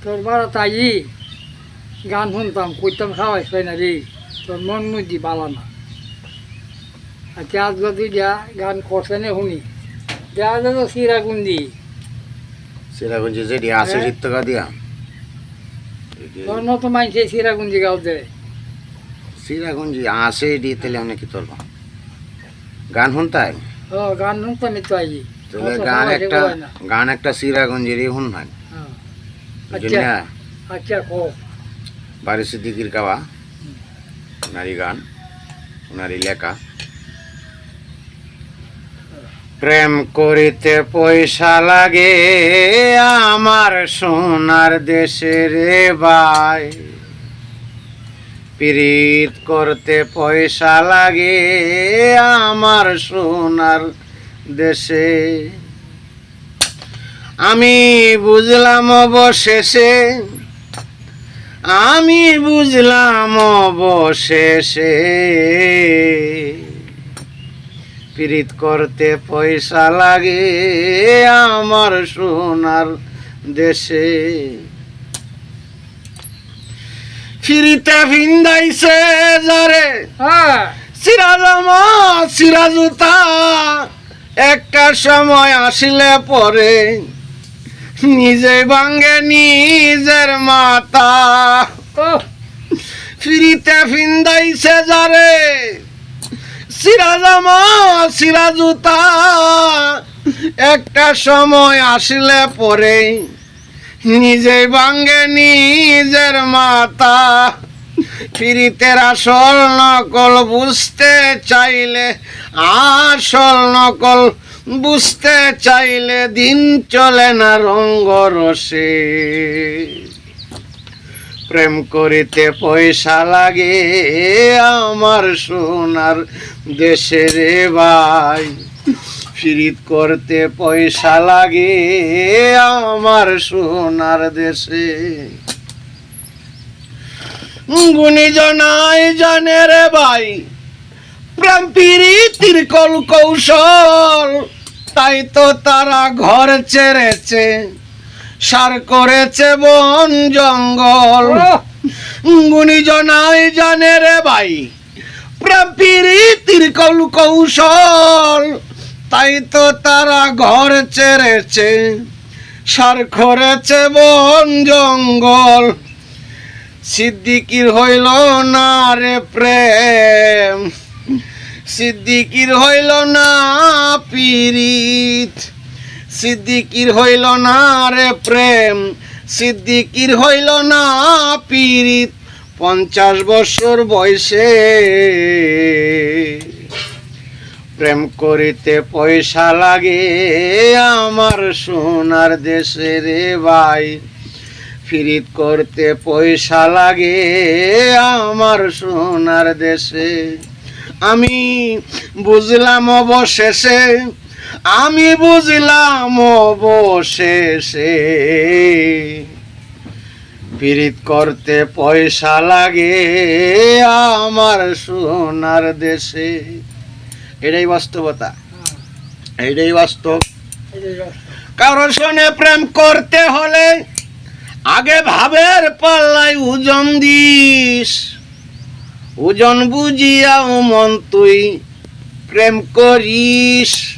তোর বাড়া তাই গান শুনতাম কইতাম খাওয়াইস পাই না রে তোর মন মুজি বালা না আচ্ছা আজ যদি যা গান করছে না শুনি যা যা তো সিরাগুন্দি সিরাগঞ্জে যেটি আছে চিত্তকা দিয়া তোর মতো মানছে সিরাগুন্দি গাও দে সিরাগঞ্জে আছে এটি তাহলে অনেক কি তোর গান শুনতাই ও গান শুনতাম তো আই তাহলে গান একটা সিরাগঞ্জেরই শুন নাই আচ্ছা আচ্ছা কো বারি সিদ্দিকির গাওয়া ওনারই গান ওনারই লেখা প্রেম করিতে পয়সা লাগে আমার সোনার দেশে রে ভাই প্রীত করতে পয়সা লাগে আমার সোনার দেশে আমি বুঝলাম অবশেষে প্রীত করতে পয়সা লাগে আমার সোনার দেশে ফিরিতে ভিন্দাইছে যারে সিরাজামা সিরাজুতা একটা সময় আসলে পরে নিজে ভাঙ্গে নিজের মাতা ফিরিতে ভিন্দাইছে যারে সিরাজামা সিরাজুতা একটা সময় আসলে পরে নিজে ভাঙ্গে নিজের মাতা ফিরিতের আসল নকল বুঝতে চাইলে আসল নকল বুঝতে চাইলে দিন চলে না রঙ্গরসে প্রেম করিতে পয়সা লাগে আমার সোনার দেশে রে ভাই প্রীত করতে পয়সা লাগে আমার সোনার দেশে গুণীজনাই জানে রে ভাই প্রেম প্রীতির কল কৌশল তাই তো তারা ঘর ছেড়েছে সার করেছে বন জঙ্গল গুণীজনাই জানে রে ভাই প্রেম প্রীতির কল কৌশল তাই তো তারা ঘর ছেড়েছে সার করেছে বন জঙ্গল সিদ্দিকির হইল না রে প্রেম সিদ্দিকির হইল না পীড়িত সিদ্দিকির হইল না রে প্রেম সিদ্দিকির হইল না পীড়িত 50 বছর বয়সে প্রেম করিতে পয়সা লাগে আমার সোনার দেশে রে ভাই প্রীত করতে পয়সা লাগে আমার সোনার দেশে আমি বুঝলাম অবশেষে প্রীত করতে পয়সা লাগে আমার সোনার দেশে এটাই বাস্তবতা এটাই বাস্তব কারোর সঙ্গে প্রেম করতে হলে আগে ভাবের পাল্লাই ওজন দিস ওজন বুঝিয়াও মন তুই প্রেম করিস